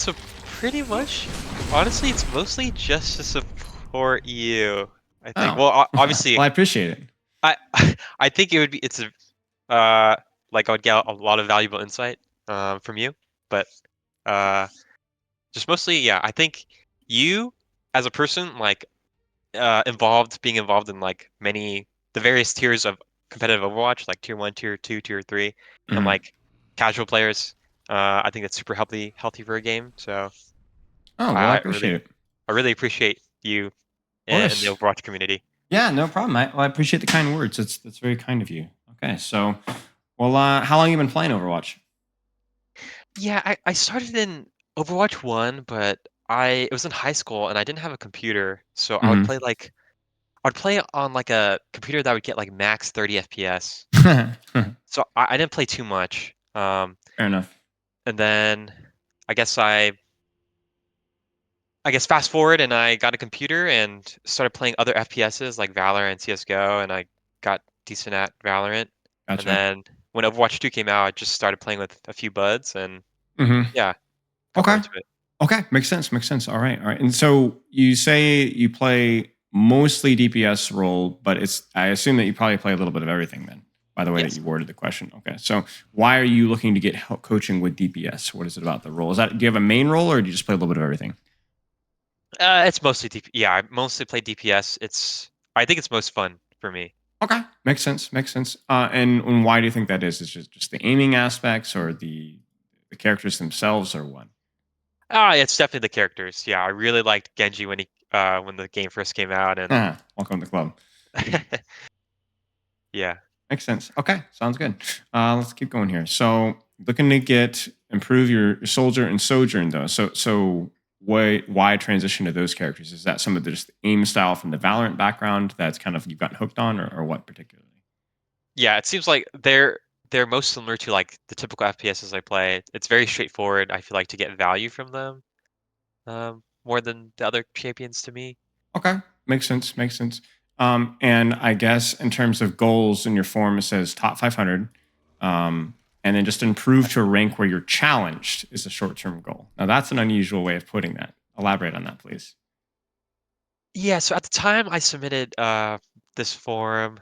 So pretty much, honestly, it's mostly just to support you. I think. Oh, Well, well, obviously, I appreciate it. I I think it would be. It's a like I would get a lot of valuable insight from you, but uh just mostly, yeah. I think you as a person, like being involved in like the various tiers of competitive Overwatch, like tier one, tier two, tier three, and Mhm. like casual players. I think that's super healthy for a game. So Oh, well, I I appreciate really it. Of I really appreciate you and the course. Overwatch community. Yeah, no problem. I appreciate the kind words. That's very kind of you. Okay, so, well, how long you been playing Overwatch? Yeah, I started in Overwatch 1, but it was in high school and I didn't have a computer, so Mhm. I'd play on like a computer that would get like max 30 FPS. Fair So I didn't play too much. enough. And then I guess I guess fast forward and I got a computer and started playing other FPSs like Valorant and CS:GO, and I got decent at Valorant. And Gotcha. then when Overwatch 2 came out, I just started playing with a few buds and Mhm. yeah, got more Okay. into it. Okay, makes sense. Makes sense. All right, all right. And so you say you play mostly DPS role, but I assume that you probably play a little bit of everything then. By the way that Yes. you worded the question. Okay, so why are you looking to get help coaching with DPS? What is it about the role? Do you have a main role, or do you just play a little bit of everything? It's mostly Yeah, I mostly play DPS. I think it's most fun for me. Okay, makes sense. Makes sense. And why do you think that is? Is just the aiming aspects, or the characters themselves, or what? Ah, it's definitely the characters. Yeah, I really liked Genji when the game first came out, and Welcome to the club. yeah. Makes sense. Okay, sounds good. Let's keep going here. So, looking to improve your soldier and sojourn though. So why transition to those characters? Is that some of the just aim style from the Valorant background that's kind of you've gotten hooked on, or what particularly? Yeah, it seems like they're most similar to like the typical FPSs I play. It's very straightforward. I feel like to get value from them, more than the other champions to me. Okay, makes sense. Makes sense. And I guess in terms of goals in your form, it says top 500, and then just improve to a rank where you're challenged is a short term goal. Now that's an unusual way of putting that. Elaborate on that, please. Yeah, so at the time I submitted this form,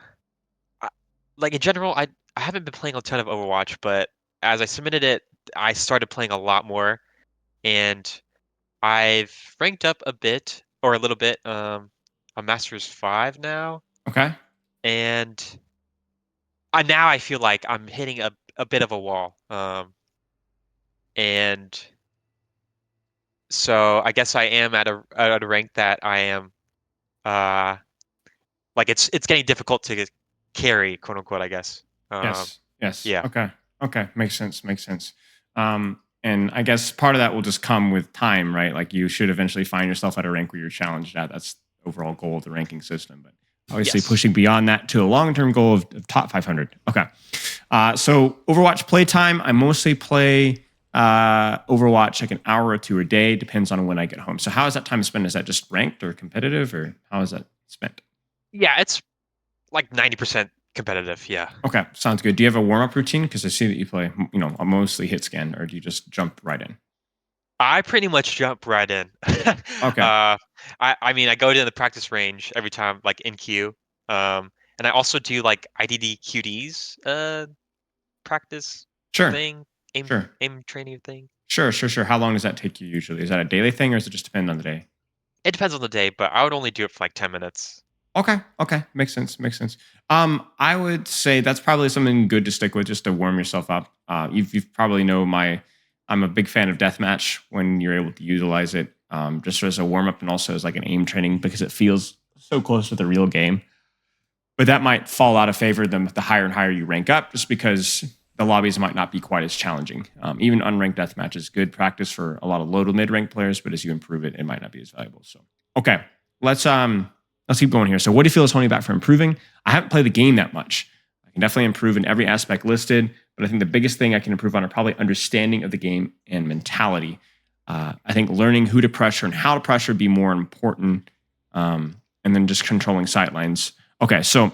I, like in general, I haven't been playing a ton of Overwatch, but as I submitted it, I started playing a lot more, and I've ranked up a bit or a little bit. I'm Masters 5 now, Okay. and now I feel like I'm hitting a bit of a wall. And so I guess I am at a rank that I am uh like it's getting difficult to carry, quote unquote, I guess. Yes. Yes. Yeah. Okay. Okay. Makes sense. Makes sense. And I guess part of that will just come with time, right? Like you should eventually find yourself at a rank where you're challenged at. That's the overall goal of the ranking system. But obviously, Yes. pushing beyond that to a long term goal of top 500. Okay. So Overwatch playtime, I mostly play Overwatch like an hour or two a day. Depends on when I get home. So how is that time spent? Is that just ranked or competitive, or how is that spent? Yeah, it's like 90% competitive. Yeah. Okay, sounds good. Do you have a warm up routine? Because I see that you play, a mostly hit scan, or do you just jump right in? I pretty much jump right in. Okay, I mean, I go to the practice range every time, like in queue. And I also do like IDD QDs practice sure, thing, sure, aim training thing. sure. How long does that take you usually? Is that a daily thing, or does it just depend on the day? It depends on the day, but I would only do it for like 10 minutes. Okay, makes sense, makes sense. I would say that's probably something good to stick with, just to warm yourself up. You've probably know I'm a big fan of deathmatch when you're able to utilize it, just as a warm up and also as like an aim training because it feels so close to the real game. But that might fall out of favor the higher and higher you rank up, just because the lobbies might not be quite as challenging. Even unranked deathmatch is good practice for a lot of low to mid rank players, but as you improve it, it might not be as valuable. So, okay, let's keep going here. So, what do you feel is holding you back from improving? I haven't played the game that much. I can definitely improve in every aspect listed, but I think the biggest thing I can improve on are probably understanding of the game and mentality. I think learning who to pressure and how to pressure be more important, and then just controlling sightlines. Okay, so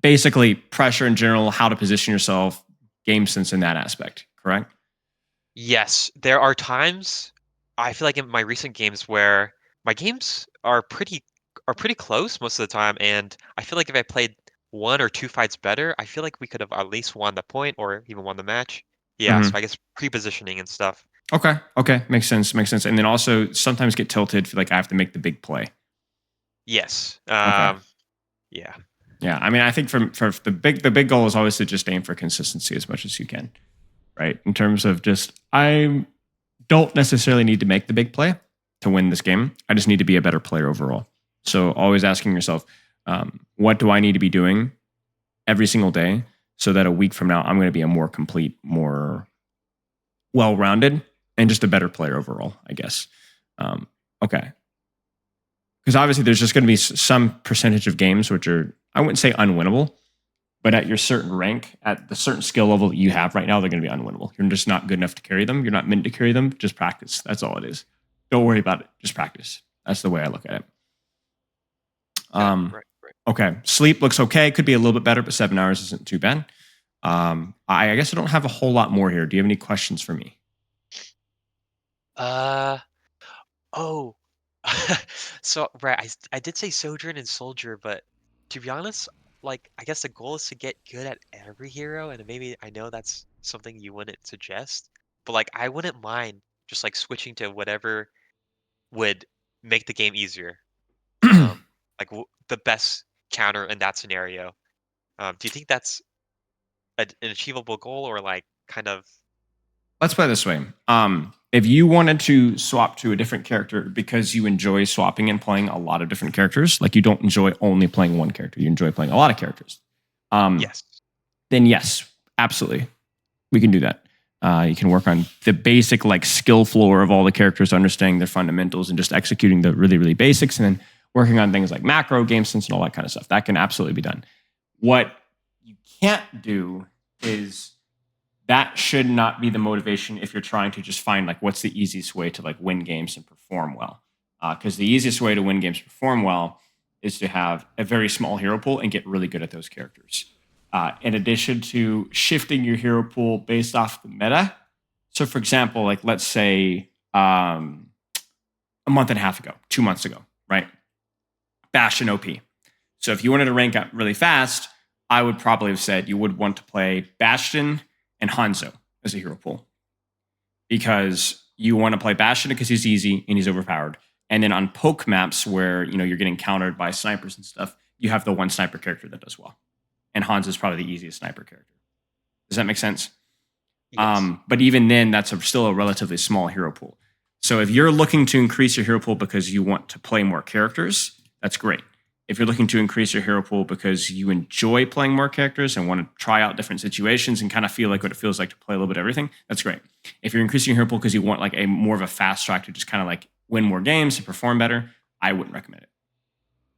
basically pressure in general, how to position yourself, game sense in that aspect, correct? Yes, there are times I feel like in my recent games where my games are pretty close most of the time, and I feel like if I played one or two fights better, I feel like we could have at least won the point or even won the match. Yeah, so Hmm. I guess pre-positioning and stuff. Okay. Okay. Makes sense. Makes sense. And then also sometimes get tilted. Feel like I have to make the big play. Yes. Okay. Yeah. Yeah. I mean, I think for the big goal is always to just aim for consistency as much as you can, right? In terms of just I don't necessarily need to make the big play to win this game. I just need to be a better player overall. So always asking yourself, what do I need to be doing every single day so that a week from now I'm going to be a more complete, more well-rounded, and just a better player overall, I guess. Okay, because obviously there's just going to be some percentage of games which are I wouldn't say unwinnable, but at your certain rank, at the certain skill level that you have right now, they're going to be unwinnable. You're just not good enough to carry them. You're not meant to carry them. Just practice. That's all it is. Don't worry about it. Just practice. That's the way I look at it. Yeah, Um, right, right. okay. Sleep looks okay. Could be a little bit better, but 7 hours isn't too bad. I guess I don't have a whole lot more here. Do you have any questions for me? Uh oh. So right, I did say Sojourn and Soldier, but to be honest, like I guess the goal is to get good at every hero, and maybe I know that's something you wouldn't suggest, but like I wouldn't mind just like switching to whatever would make the game easier. Like the best counter in that scenario. Do you think that's an achievable goal or like kind of Let's put it this way. If you wanted to swap to a different character because you enjoy swapping and playing a lot of different characters, like you don't enjoy only playing one character, you enjoy playing a lot of characters, um, yes, then yes, absolutely, we can do that. You can work on the basic like skill floor of all the characters, understanding their fundamentals and just executing the really, really basics, and then working on things like macro, game sense, and all that kind of stuff. That can absolutely be done. What you can't do is that should not be the motivation if you're trying to just find like what's the easiest way to like win games and perform well. Because the easiest way to win games and perform well is to have a very small hero pool and get really good at those characters. In addition to shifting your hero pool based off the meta. So, for example, like let's say a month and a half ago, 2 months ago, right? Bastion OP. So if you wanted to rank up really fast, I would probably have said you would want to play Bastion and Hanzo as a hero pool because you want to play Bastion because he's easy and he's overpowered. And then on poke maps where you're getting countered by snipers and stuff, you have the one sniper character that does well. And Hanzo is probably the easiest sniper character. Does that make sense? yes, But even then, that's still a relatively small hero pool. So if you're looking to increase your hero pool because you want to play more characters, that's great. If you're looking to increase your hero pool because you enjoy playing more characters and want to try out different situations and kind of feel like what it feels like to play a little bit of everything, that's great. If you're increasing your hero pool because you want like a more of a fast track to just kind of like win more games and perform better, I wouldn't recommend it.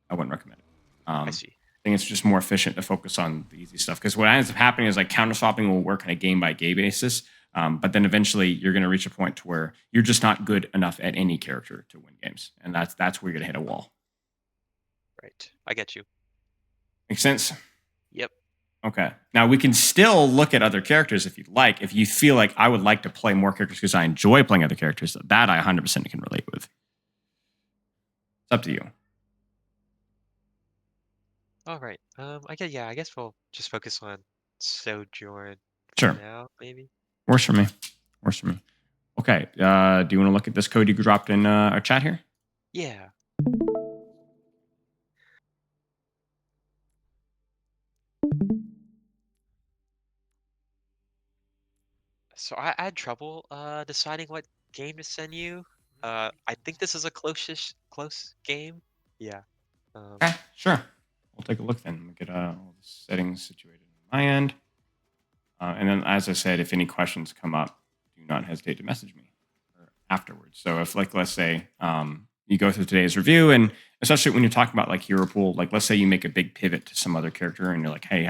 I wouldn't recommend it. I Um, see. I think it's just more efficient to focus on the easy stuff because what ends up happening is like counter swapping will work on a game by game basis, but then eventually you're going to reach a point to where you're just not good enough at any character to win games, and that's where you're going to hit a wall. Right. I get you. Make sense? Yep. Okay. Now we can still look at other characters if you'd like. If you feel like I would like to play more characters because I enjoy playing other characters, that I 100% can relate with. It's up to you. All right. I guess we'll just focus on Sojourn for Sure. now, maybe. Works for me. Works for me. Okay. Do you want to look at this code you dropped in our chat here? Yeah. So I had trouble deciding what game to send you. I think this is a close game. Yeah. Um, Okay, sure. We'll take a look then. We'll get all the settings situated on my end. And then, as I said, if any questions come up, do not hesitate to message me afterwards. So, if, like, let's say you go through today's review, and especially when you're talking about like hero pool, like, let's say you make a big pivot to some other character, and you're like, hey,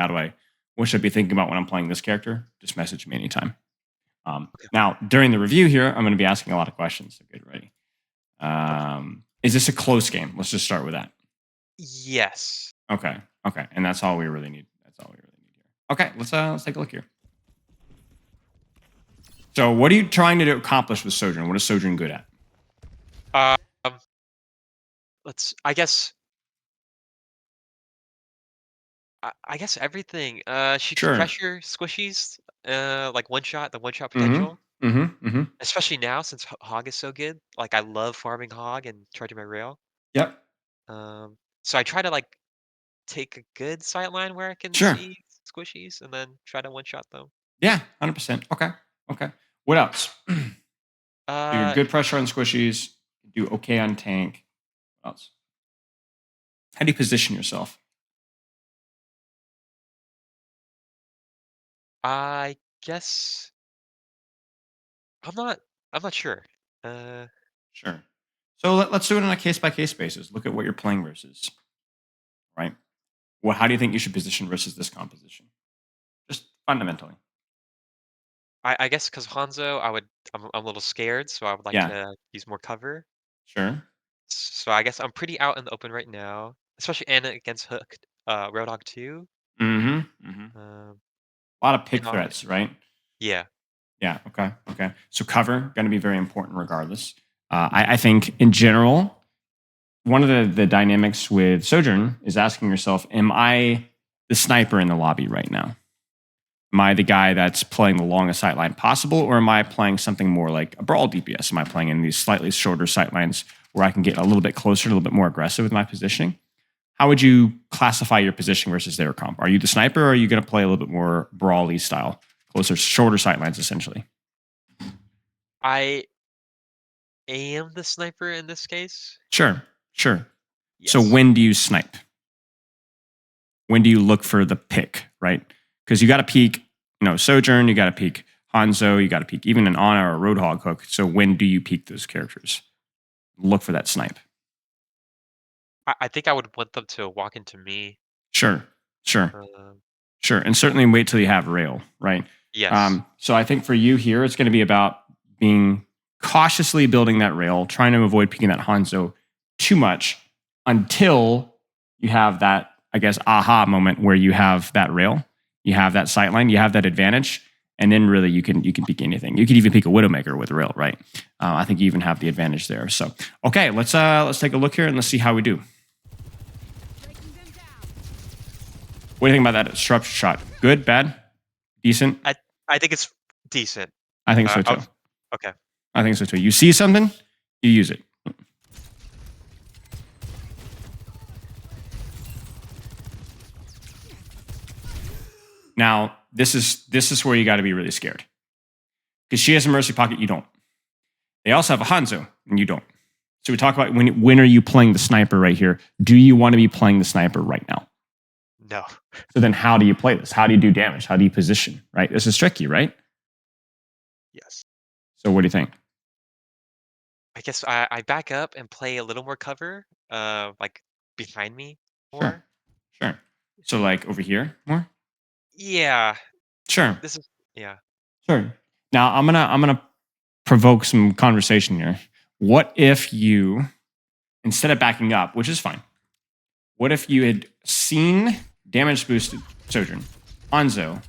what should I be thinking about when I'm playing this character? Just message me anytime. okay. Now, during the review here, I'm going to be asking a lot of questions. So, get ready. Okay. Is this a close game? Let's just start with that. Yes. Okay. Okay. And that's all we really need. That's all we really need here. Okay. Let's take a look here. So what are you trying to accomplish with Sojourn? What is Sojourn good at? Um, I guess. I guess everything. She can Sure. pressure squishies. Like the one shot potential. Mm-hmm. Mm-hmm. Mm-hmm. Especially now since Hog is so good. Like I love farming Hog and charging my rail. Yep. So I try to like take a good sight line where I can Sure. see squishies and then try to one shot them. Yeah. 100%. Okay. Okay. What else? So you're Uh, good pressure on squishies. You do okay on tank. What else? How do you position yourself? I guess I'm not. I'm not sure. Uh, Sure. So let's do it on a case by case basis. Look at what you're playing versus, right? Well, how do you think you should position versus this composition? Just fundamentally. I guess because Hanzo, I'm a little scared, so I would like Yeah. to use more cover. Sure. So I guess I'm pretty out in the open right now, especially Anna against Hook, Roadhog 2. Mm-hmm. Mm-hmm. Um, A lot of you pick know, threats, right? yeah. Yeah. Okay. Okay. So cover going to be very important regardless. I think in general, one of the dynamics with Sojourn is asking yourself, am I the sniper in the lobby right now? Am I the guy that's playing the longest sightline possible, or am I playing something more like a brawl DPS? Am I playing in these slightly shorter sightlines where I can get a little bit closer, a little bit more aggressive with my positioning? How would you classify your position versus their comp? Are you the sniper, or are you going to play a little bit more brawly style, closer, shorter sightlines, essentially? I am the sniper in this case. Sure, sure. So Yes. when do you snipe? When do you look for the pick, right? Because you got to peek, Sojourn, you got to peek Hanzo, you got to peek even an Ana or a Roadhog hook. So when do you peek those characters? Look for that snipe. I think I would want them to walk into me. Sure, sure, Um, sure. And certainly wait till you have rail, right? yes. So I think for you here, it's going to be about being cautiously building that rail, trying to avoid peeking that Hanzo too much until you have that, I guess, aha moment where you have that rail, you have that sight line, you have that advantage, and then really you can peek anything. You could even peek a Widowmaker with rail, right? I think you even have the advantage there. So okay, let's take a look here and let's see how we do. What do you think about that disruption shot? Good, bad, decent? I think it's decent. I think so too. Okay. I think so too. You see something, you use it. Now, this is where you got to be really scared. Because she has a Mercy Pocket, you don't. They also have a Hanzo, and you don't. So we talk about when are you playing the sniper right here? Do you want to be playing the sniper right now? No. So then how do you play this? How do you do damage? How do you position, right? This is tricky, right? Yes. So what do you think? I guess I back up and play a little more cover, like behind me Sure, more. sure. So like over here more? Yeah. Sure, This is yeah. sure. Now I'm gonna provoke some conversation here. What if you, instead of backing up, which is fine, what if you had seen damage boosted Sojourn, Hanzo,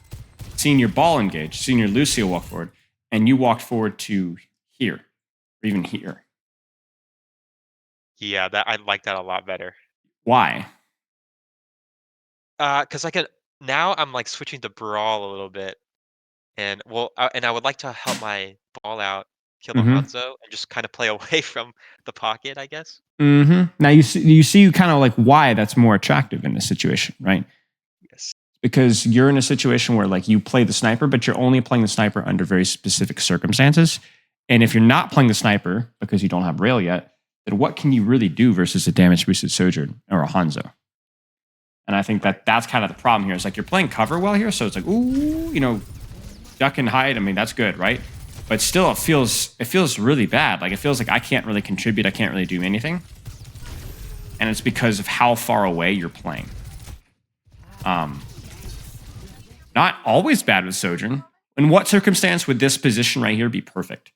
seen your ball engage, seen your Lucio walk forward, and you walked forward to here, or even here? Yeah, that I like that a lot better. Why? Because I could now I'm like switching to brawl a little bit, and and I would like to help my ball out, kill the Mm-hmm. Hanzo, and just kind of play away from the pocket, I guess. Mm-hmm. Now you see kind of like why that's more attractive in this situation, right? Yes. Because you're in a situation where like you play the sniper, but you're only playing the sniper under very specific circumstances. And if you're not playing the sniper because you don't have rail yet, then what can you really do versus a damage boosted Sojourn or a Hanzo? And I think Right. that that's kind of the problem here. It's like you're playing cover well here, so it's like ooh, duck and hide. I mean, that's good, right? But still, it feels really bad. Like it feels like I can't really contribute. I can't really do anything, and it's because of how far away you're playing. Um, Not always bad with Sojourn. In what circumstance would this position right here be perfect?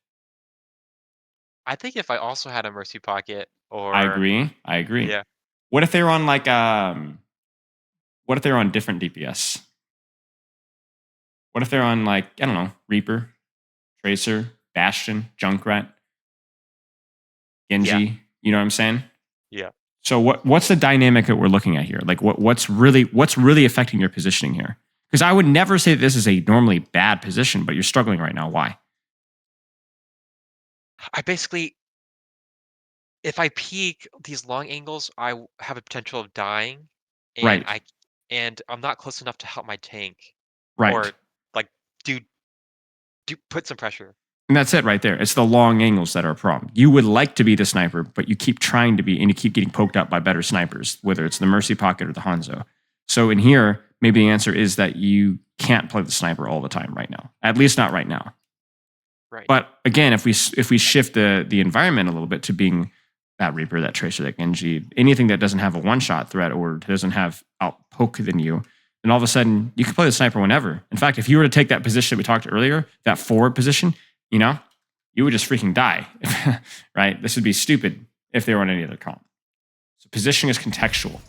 I think if I also had a mercy pocket, I or agree. I agree. yeah, What if they were on like what if they're on different DPS? What if they're on like, I don't know, Reaper, Tracer, Bastion, Junkrat, Genji. Yeah. You know what I'm saying? Yeah. So what's the dynamic that we're looking at here? Like what's really affecting your positioning here? Because I would never say that this is a normally bad position, but you're struggling right now. Why? I basically, if I peek these long angles, have a potential of dying, and Right. I'm not close enough to help my tank, Right. or like do put some pressure. And that's it right there. It's the long angles that are a problem. You would like to be the sniper, but you keep trying to be, and you keep getting poked out by better snipers, whether it's the Mercy Pocket or the Hanzo. So in here, maybe the answer is that you can't play the sniper all the time right now. At least not right now. Right. But again, if we shift the environment a little bit to being that Reaper, that Tracer, that Genji, anything that doesn't have a one-shot threat or doesn't have outpoke than you, then all of a sudden you can play the sniper whenever. In fact, if you were to take that position that we talked earlier, that forward position, you know, you would just freaking die, right? This would be stupid if they were on any other comp. So positioning is contextual.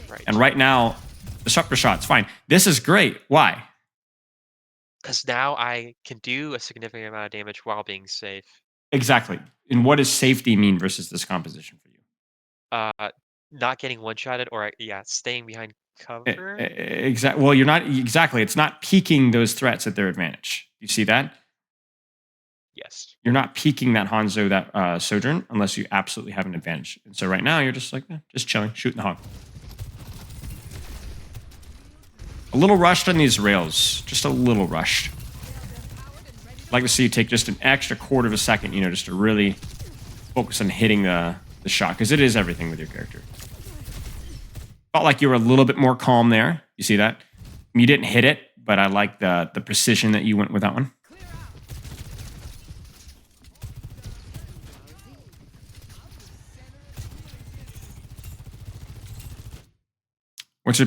Right. And right now, disruptor shot's fine. This is great. Why? Because now I can do a significant amount of damage while being safe. Exactly. And what does safety mean versus this composition for you? Not getting one-shotted, or staying behind cover. Exactly. Well, you're not exactly. It's not peaking those threats at their advantage. You see that? Yes. You're not peaking that Hanzo, that Sojourn, unless you absolutely have an advantage. And so right now, you're just like, just chilling, shooting the hog. A little rushed on these rails. Just a little rushed. I'd like to see you take just an extra quarter of a second, you know, just to really focus on hitting the shot, because it is everything with your character. Felt like you were a little bit more calm there. You see that? You didn't hit it, but I like the precision that you went with that one.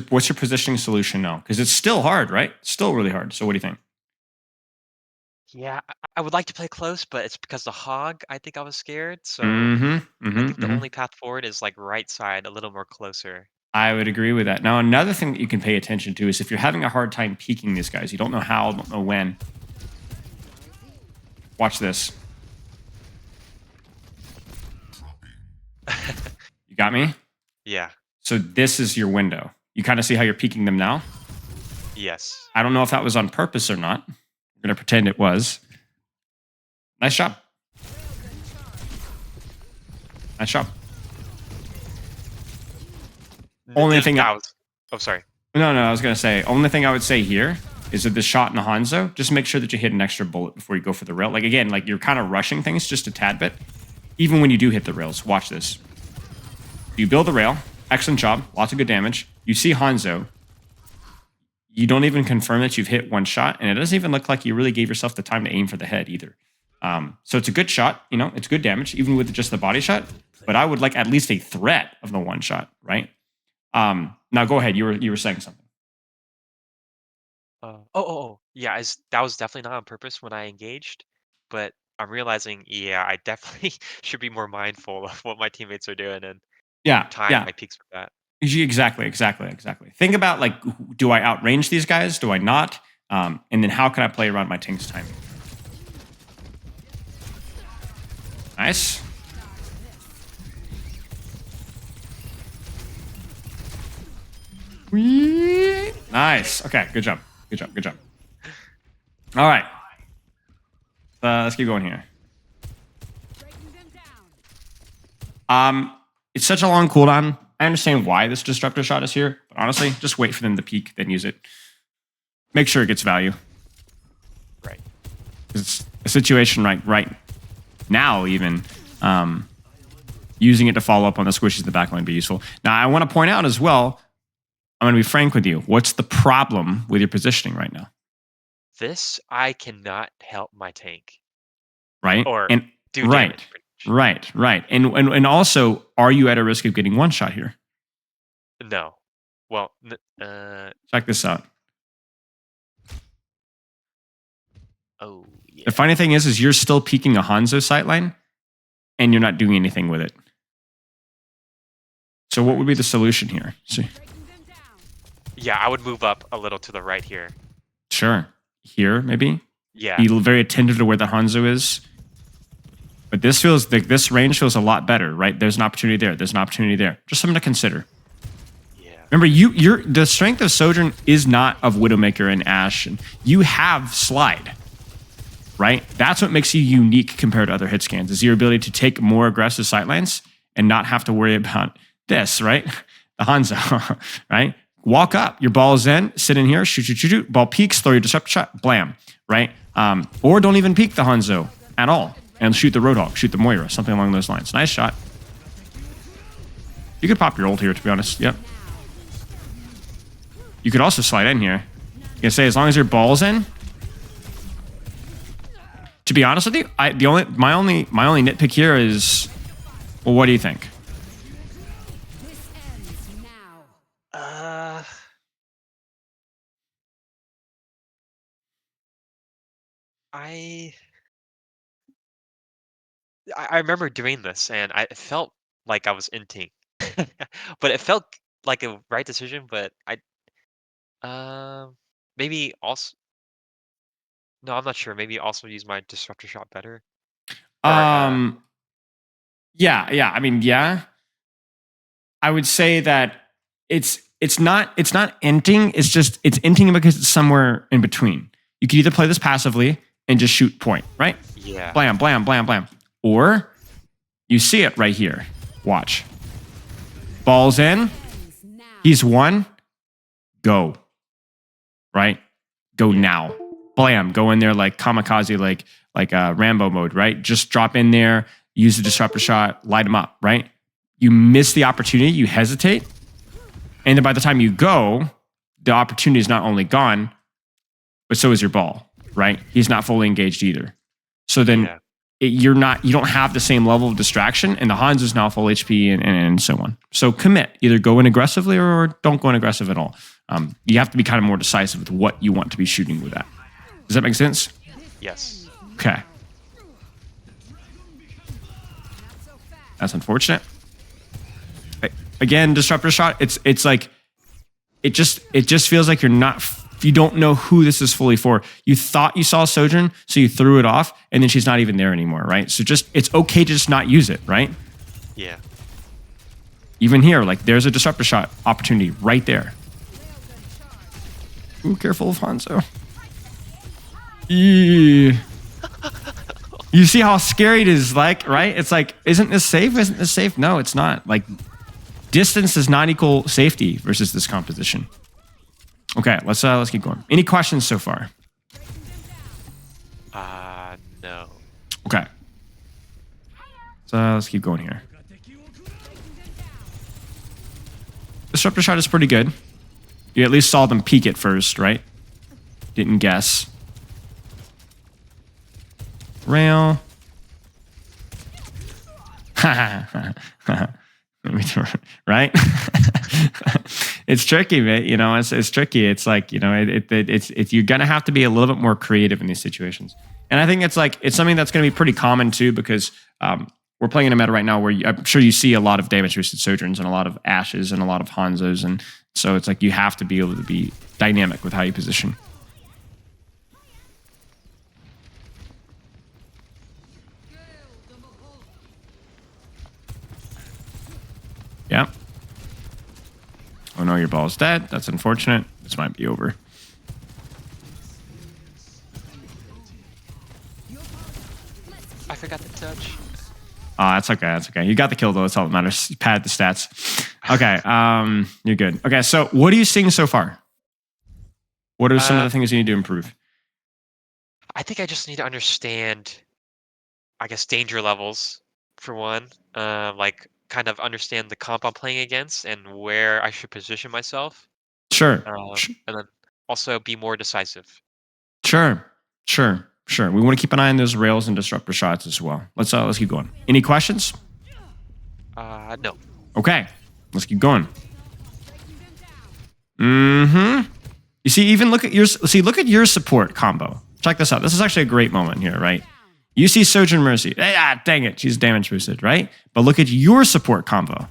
What's your positioning solution now? Because it's still hard, right? Still really hard. So what do you think? Yeah, I would like to play close, but it's because the hog, I think I was scared. So I think the only path forward is like right side, a little more closer. I would agree with that. Now, another thing that you can pay attention to is if you're having a hard time peeking these guys, you don't know how, don't know when. Watch this. You got me? Yeah. So this is your window. You kind of see how you're peeking them now? Yes. I don't know if that was on purpose or not. I'm going to pretend it was. Nice job. Nice job. Only thing I was. Oh, sorry. No, I was going to say, only thing I would say here is that the shot in the Hanzo, just make sure that you hit an extra bullet before you go for the rail. Like, again, like you're kind of rushing things just a tad bit. Even when you do hit the rails, watch this. You build the rail. Excellent job. Lots of good damage. You see Hanzo. You don't even confirm that you've hit one shot, and it doesn't even look like you really gave yourself the time to aim for the head either. So it's a good shot. You know, it's good damage, even with just the body shot. But I would like at least a threat of the one shot, right? Now go ahead. You were saying something. Yeah. That was definitely not on purpose when I engaged, but I'm realizing, yeah, I definitely should be more mindful of what my teammates are doing and time Yeah. my peaks with that. Exactly. Think about like, do I outrange these guys? Do I not? And then how can I play around my tank's timing? Nice. Nice. Okay, good job. All right. Let's keep going here. It's such a long cooldown. I understand why this disruptor shot is here, but honestly, just wait for them to peak, then use it. Make sure it gets value. Right. It's a situation right now, even using it to follow up on the squishes in the backline would be useful. Now, I want to point out as well, I'm going to be frank with you. What's the problem with your positioning right now? This, I cannot help my tank. Right? Or and do damage. Right. And also, are you at a risk of getting one shot here? No. Well, check this out. Oh, yeah. The funny thing is you're still peeking a Hanzo sightline, and you're not doing anything with it. So what would be the solution here? See? Yeah, I would move up a little to the right here. Sure. Here, maybe? Yeah. Be very attentive to where the Hanzo is. But this feels like this range feels a lot better, right? There's an opportunity there. There's an opportunity there. Just something to consider. Yeah. Remember, the strength of Sojourn is not of Widowmaker and Ashe. You have slide, right? That's what makes you unique compared to other hit scans, is your ability to take more aggressive sightlines and not have to worry about this, right? The Hanzo, right? Walk up, your ball is in, sit in here, shoot. Ball peaks, throw your disruptor shot, blam, right? Or don't even peek the Hanzo at all and shoot the Roadhog, shoot the Moira, something along those lines. Nice shot. You could pop your ult here, to be honest. Yep. You could also slide in here. You can say as long as your ball's in. To be honest with you, my only nitpick here is, well, what do you think? I remember doing this, and I felt like I was inting, but it felt like a right decision. But maybe also no, I'm not sure. Maybe also use my disruptor shot better. Or Yeah. I mean, yeah. I would say that it's not inting. It's inting because it's somewhere in between. You could either play this passively and just shoot point, right? yeah, Blam, blam, blam, blam. Or you see it right here. Watch. Ball's in. He's won. Go. Right? Go now. Blam. Go in there like kamikaze, like Rambo mode, right? Just drop in there, use the disruptor shot, light him up, right? You miss the opportunity, you hesitate, and then by the time you go, the opportunity is not only gone, but so is your ball, right? He's not fully engaged either. So then you don't have the same level of distraction, and the Hanzo is now full HP and so on. So commit. Either go in aggressively or don't go in aggressive at all. You have to be kind of more decisive with what you want to be shooting with that. Does that make sense? yes. Okay. That's unfortunate. Again, disruptor shot. It's like it just feels like you don't know who this is fully for. You thought you saw Sojourn, so you threw it off, and then she's not even there anymore, right? So it's okay to just not use it, right? Yeah. Even here, like there's a disruptor shot opportunity right there. Ooh, careful of Hanzo. You see how scary it is, like, right? It's like, isn't this safe? Isn't this safe? No, it's not. Like, distance does not equal safety versus this composition. Okay, let's keep going. Any questions so far? No. Okay. So let's keep going here. Disruptor shot is pretty good. You at least saw them peek it first, right? Didn't guess. Rail. Right? It's tricky, man. You know, it's tricky. It's like, you know, it's you're gonna have to be a little bit more creative in these situations. And I think it's something that's gonna be pretty common too, because we're playing in a meta right now where I'm sure you see a lot of damage boosted Sojourns and a lot of Ashes and a lot of Hanzos, and so it's like you have to be able to be dynamic with how you position. Yeah. Oh no, your ball's dead. That's unfortunate. This might be over. I forgot to touch. Oh, that's okay. That's okay. You got the kill though. That's all that matters. You padded the stats. Okay. You're good. Okay. So what are you seeing so far? What are some of the things you need to improve? I think I just need to understand, I guess, danger levels for one. Like kind of understand the comp I'm playing against and where I should position myself. Sure. And then also be more decisive. Sure. We want to keep an eye on those rails and disruptor shots as well. Let's keep going. Any questions? No. Okay. Let's keep going. Mm-hmm. You see, even look at your support combo. Check this out. This is actually a great moment here, right? You see Sojourn Mercy. Dang it. She's damage boosted, right? But look at your support combo.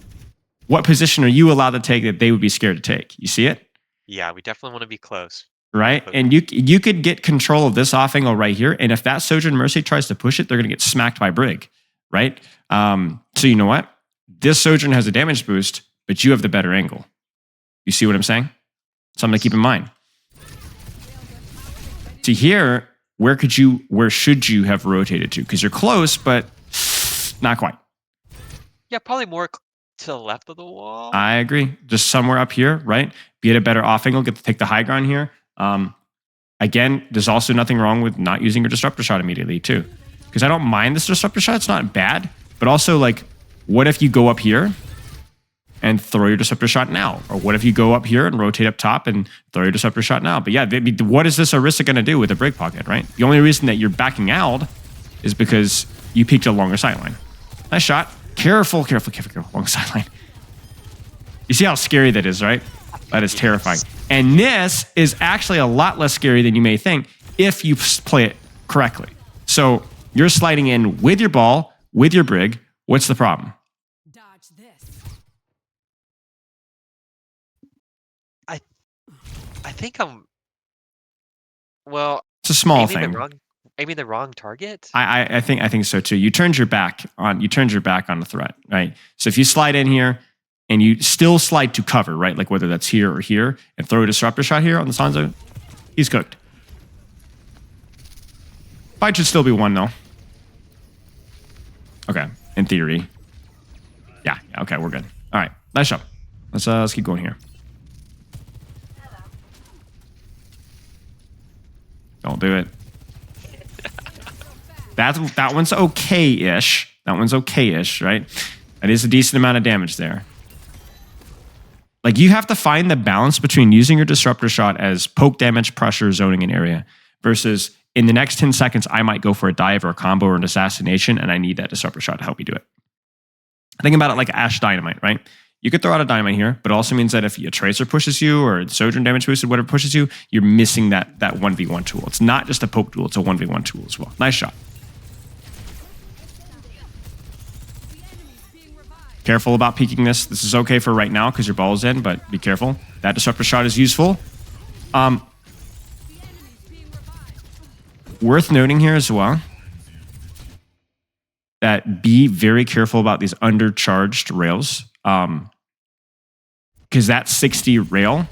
What position are you allowed to take that they would be scared to take? You see it? Yeah, we definitely want to be close. right? And you could get control of this off angle right here. And if that Sojourn Mercy tries to push it, they're going to get smacked by Brig, right? So you know what? This Sojourn has a damage boost, but you have the better angle. You see what I'm saying? Something to keep in mind. To here, where should you have rotated to? Because you're close, but not quite. Yeah, probably more to the left of the wall. I agree. Just somewhere up here, right? Be at a better off angle, get to take the high ground here. Again, there's also nothing wrong with not using your disruptor shot immediately too. Because I don't mind this disruptor shot. It's not bad. But also, like, what if you go up here and throw your disruptor shot now? Or what if you go up here and rotate up top and throw your disruptor shot now? But yeah, what is this Orisa going to do with a break pocket, right? The only reason that you're backing out is because you peeked a longer sideline. Nice shot. Careful. Long sideline. You see how scary that is, right? That is terrifying. And this is actually a lot less scary than you may think if you play it correctly. So you're sliding in with your ball, with your Brig. What's the problem? Dodge this. I think I'm. Well, It's a small thing. Aiming the wrong target. I think so too. You turned your back on the threat, right? So if you slide in here and you still slide to cover, right? Like whether that's here or here, and throw a disruptor shot here on the Sansa, he's cooked. Fight should still be won though. Okay, in theory. Yeah, okay, we're good. All right, nice job. Let's keep going here. Don't do it. That one's okay-ish. That one's okay-ish, right? That is a decent amount of damage there. Like, you have to find the balance between using your disruptor shot as poke damage, pressure, zoning an area, versus in the next 10 seconds, I might go for a dive or a combo or an assassination, and I need that disruptor shot to help me do it. Think about it like Ash Dynamite, right? You could throw out a Dynamite here, but it also means that if a Tracer pushes you or Sojourn damage boosted, whatever pushes you, you're missing that 1v1 tool. It's not just a poke tool, it's a 1v1 tool as well. Nice shot. Careful about peeking this. This is okay for right now because your ball is in, but be careful. That disruptor shot is useful. Worth noting here as well that be very careful about these undercharged rails. Because that 60 rail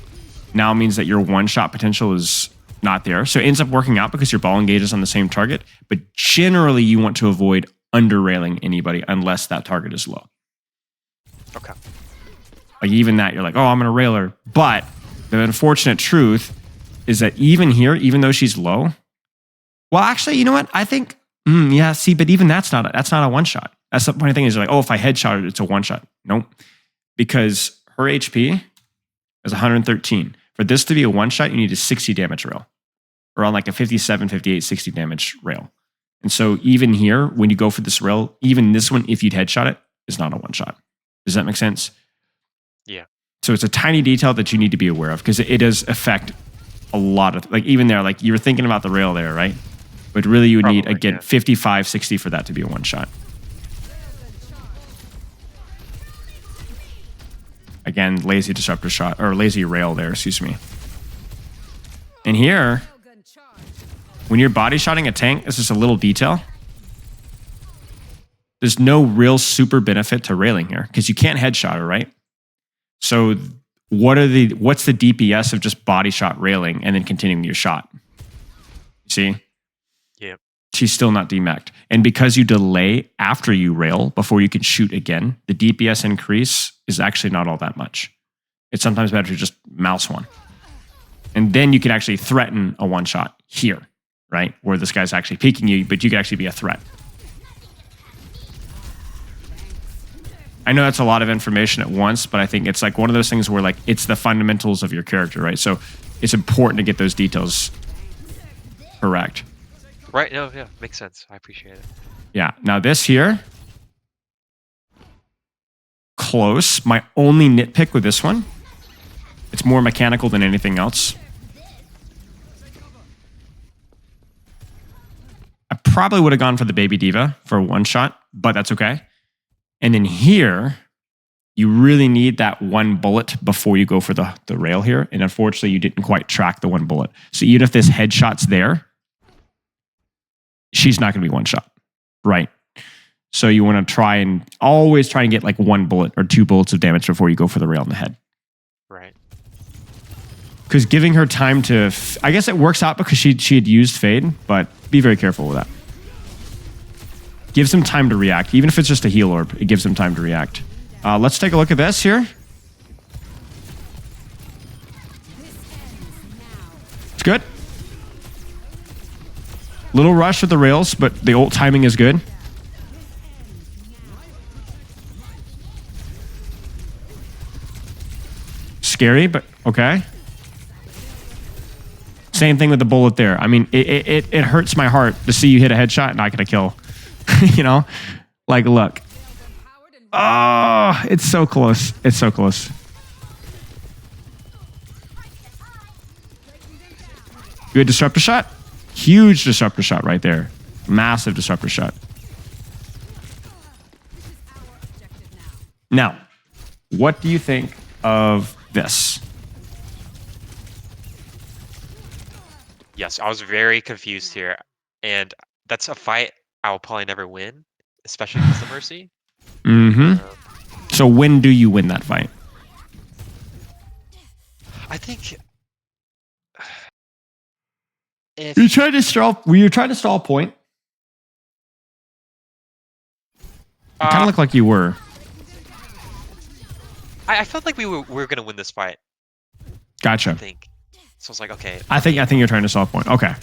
now means that your one-shot potential is not there. So it ends up working out because your ball engages on the same target. But generally, you want to avoid under-railing anybody unless that target is low. Okay. Like even that, you're like, oh, I'm going to rail her. But the unfortunate truth is that even here, even though she's low, well, actually, you know what? I think, yeah, see, but even that's not a one-shot. That's the funny thing is you're like, oh, if I headshot it, it's a one-shot. Nope. Because her HP is 113. For this to be a one-shot, you need a 60 damage rail. Or on like a 57, 58, 60 damage rail. And so even here, when you go for this rail, even this one, if you'd headshot it, is not a one-shot. Does that make sense? Yeah. So it's a tiny detail that you need to be aware of because it does affect a lot of, like even there, like you were thinking about the rail there, right? But really you would need, again, 55, 60 for that to be a one-shot. Again, lazy disruptor shot, or lazy rail there, excuse me. And here, when you're body shotting a tank, this is a little detail. There's no real super benefit to railing here because you can't headshot her, right? So what's the DPS of just body shot railing and then continuing your shot? See? Yeah. She's still not demeched. And because you delay after you rail before you can shoot again, the DPS increase is actually not all that much. It's sometimes better to just mouse one. And then you can actually threaten a one-shot here, right? Where this guy's actually peeking you, but you can actually be a threat. I know that's a lot of information at once, but I think it's like one of those things where like it's the fundamentals of your character, right? So it's important to get those details correct. Right, no, yeah, makes sense. I appreciate it. Yeah, now this here, close. My only nitpick with this one, it's more mechanical than anything else. I probably would have gone for the Baby Diva for a one shot, but that's okay. And then here, You really need that one bullet before you go for the rail here. And unfortunately, you didn't quite track the one bullet. So even if this headshot's there, she's not going to be one shot, right? So you want to always try and get like one bullet or 2 bullets of damage before you go for the rail in the head. Right. Because giving her time to, I guess it works out because she had used Fade, but be very careful with that. Gives them time to react. Even if it's just a heal orb, it gives them time to react. Let's take a look at this here. It's good. Little rush with the rails, but the ult timing is good. Scary, but okay. Same thing with the bullet there. I mean, it hurts my heart to see you hit a headshot and not get a kill. You know? Like, look. Oh, it's so close. It's so close. Good disruptor shot. Huge disruptor shot right there. Massive disruptor shot. Now, what do you think of this? Yes, I was very confused here, and that's a fight I will probably never win, especially against the Mercy. Mm-hmm. So when do you win that fight? I think if You tried to stall. Were you trying to stall a point? It kind of looked like you were. I felt like we were gonna win this fight. Gotcha. I think. So I was like, okay. I think you're trying to stall a point. Okay.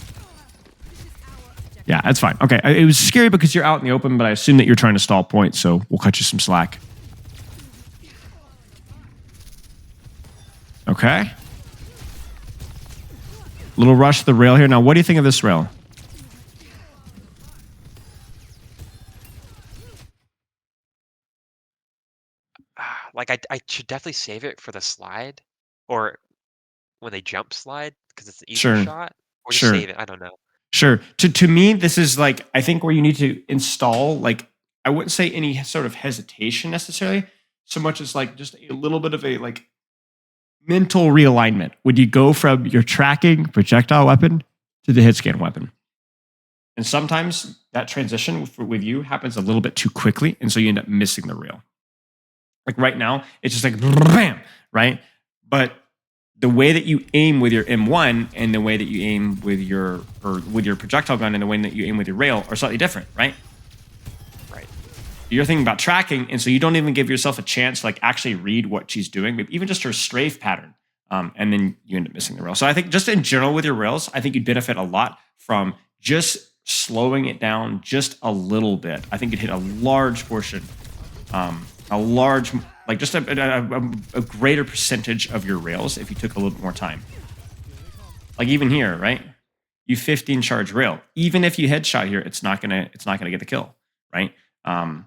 Yeah, that's fine. Okay, it was scary because you're out in the open, but I assume that you're trying to stall points, so we'll cut you some slack. Okay. Little rush to the rail here. Now, what do you think of this rail? Like I should definitely save it for the slide, or when they jump slide, because it's an easier Sure. shot, or just Sure. save it. I don't know. Sure. To me, this is like, I think where you need to install, like, I wouldn't say any sort of hesitation necessarily, so much as like just a little bit of a like mental realignment. Would you go from your tracking projectile weapon to the hit scan weapon? And sometimes that transition with you happens a little bit too quickly, and so you end up missing the rail. Like right now, it's just like bam, right? But the way that you aim with your M1 and the way that you aim with your projectile gun and the way that you aim with your rail are slightly different, right? Right. You're thinking about tracking, and so you don't even give yourself a chance to like actually read what she's doing, but even just her strafe pattern, and then you end up missing the rail. So I think just in general with your rails, I think you'd benefit a lot from just slowing it down just a little bit. I think you'd hit a large portion, like just a greater percentage of your rails if you took a little bit more time. Like even here, right? You 15 charge rail. Even if you headshot here, it's not gonna get the kill, right? I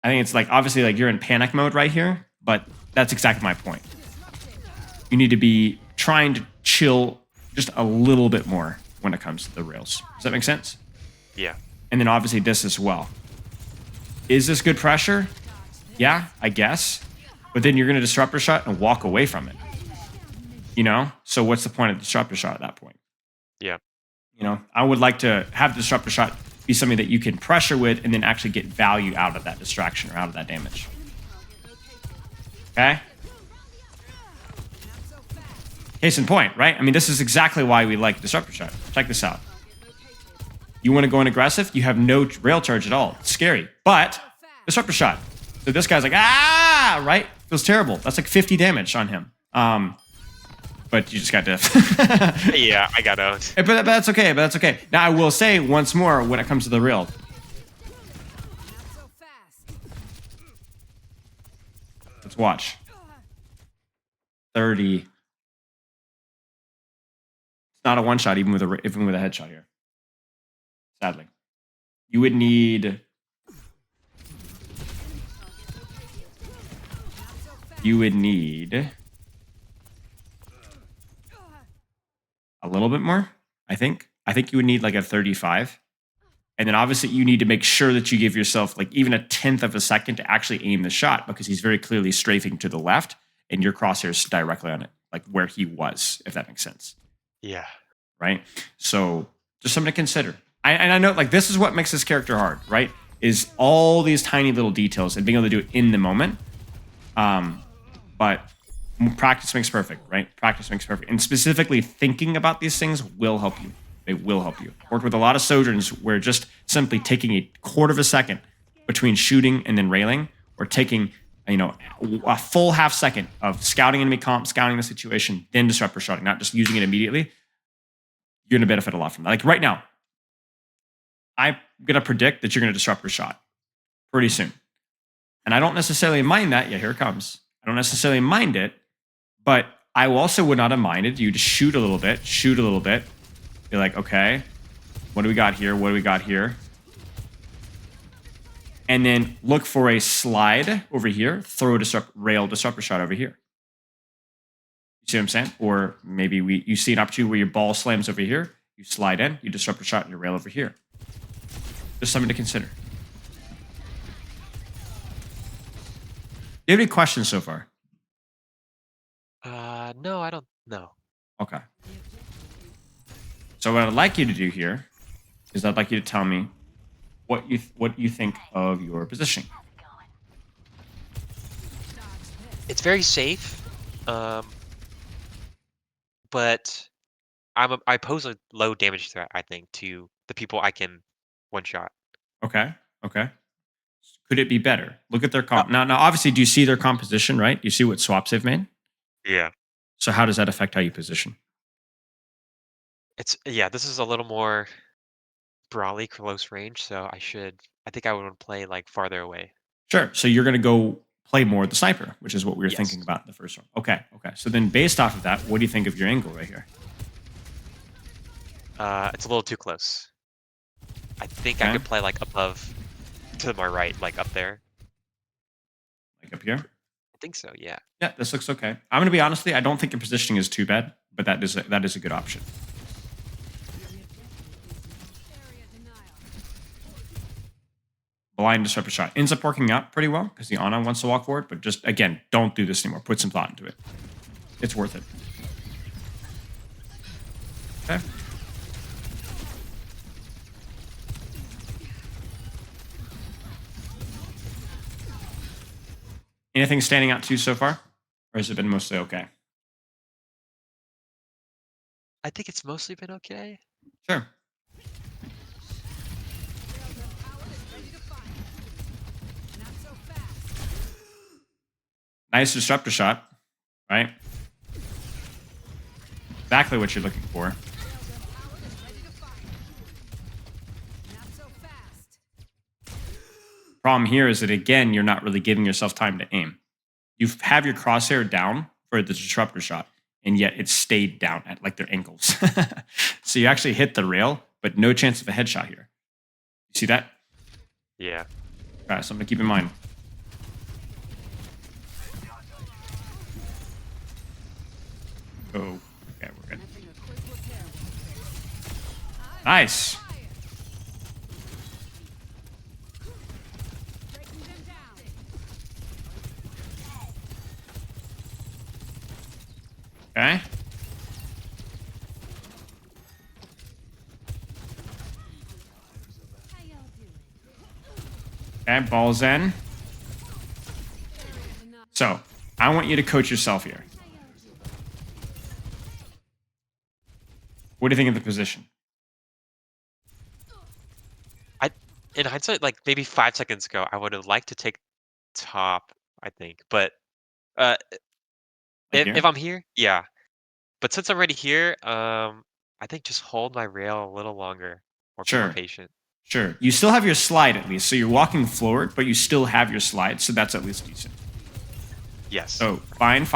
think it's like obviously like you're in panic mode right here, but that's exactly my point. You need to be trying to chill just a little bit more when it comes to the rails. Does that make sense? Yeah. And then obviously this as well. Is this good pressure? Yeah, I guess. But then you're going to disruptor shot and walk away from it. You know? So what's the point of disruptor shot at that point? Yeah. You know, I would like to have the disruptor shot be something that you can pressure with and then actually get value out of that distraction or out of that damage. Okay? Case in point, right? I mean, this is exactly why we like disruptor shot. Check this out. You want to go in aggressive? You have no rail charge at all. It's scary. But disruptor shot. So this guy's like, ah, right? Feels terrible. That's like 50 damage on him. But you just got diff. Yeah, I got out. But that's okay. But that's okay. Now I will say once more when it comes to the rail. Let's watch. 30. It's not a one shot even with a headshot here. Sadly, you would need. You would need a little bit more, I think. I think you would need like a 35 And then obviously you need to make sure that you give yourself like even a tenth of a second to actually aim the shot because he's very clearly strafing to the left and your crosshairs directly on it, like where he was, if that makes sense. Yeah. Right? So just something to consider. And I know like this is what makes this character hard, right? Is all these tiny little details and being able to do it in the moment. But practice makes perfect, right? Practice makes perfect. And specifically thinking about these things will help you. They will help you. Worked with a lot of Sojourns where just simply taking a quarter of a second between shooting and then railing, or taking, a full half second of scouting enemy comp, scouting the situation, then disruptor shotting, not just using it immediately, you're going to benefit a lot from that. Like right now, I'm going to predict that you're going to disruptor shot pretty soon. And I don't necessarily mind that. Yeah, here it comes. I don't necessarily mind it, but I also would not have minded you to shoot a little bit, be like, okay, what do we got here? What do we got here? And then look for a slide over here, throw a rail disruptor shot over here. You see what I'm saying? Or maybe you see an opportunity where your ball slams over here, you slide in, you disruptor shot, and you rail over here. Just something to consider. Do you have any questions so far? No, I don't know. Okay. So what I'd like you to do here is I'd like you to tell me what you think of your positioning. It's very safe, but I pose a low damage threat, I think, to the people I can one shot. Okay. Okay. Could it be better? Look at their Uh, comp. Now, obviously, do you see their composition, right? You see what swaps they've made? yeah. So how does that affect how you position? This is a little more broadly close range, so I think I would want to play like farther away. Sure. So you're going to go play more the sniper, which is what we were Yes. thinking about in the first one. Okay. Okay. So then based off of that, what do you think of your angle right here? It's a little too close. I think I Okay. could play like above to my right, like up there. Like up here? I think so, yeah. Yeah, this looks okay. I'm going to be honest with you, I don't think your positioning is too bad, but that is a good option. Blind disruptor shot ends up working out pretty well because the Ana wants to walk forward, but just again, don't do this anymore. Put some thought into it. It's worth it. Okay. Anything standing out to you so far? Or has it been mostly okay? I think it's mostly been okay. Sure. Nice disruptor shot, right? Exactly what you're looking for. Problem here is that, again, you're not really giving yourself time to aim. You have your crosshair down for the disruptor shot, and yet it stayed down at like their ankles. So you actually hit the rail, but no chance of a headshot here. You see that? Yeah. All right, something to keep in mind. Oh, okay, we're good. Nice. Okay. Okay, balls in. So, I want you to coach yourself here. What do you think of the position? In hindsight, like maybe 5 seconds ago, I would have liked to take top, I think. But uh Like if here? I'm here, yeah. But since I'm already here, I think just hold my rail a little longer or be more Sure. patient. Sure. You still have your slide at least. So you're walking forward, but you still have your slide. So that's at least decent. Yes. So fine.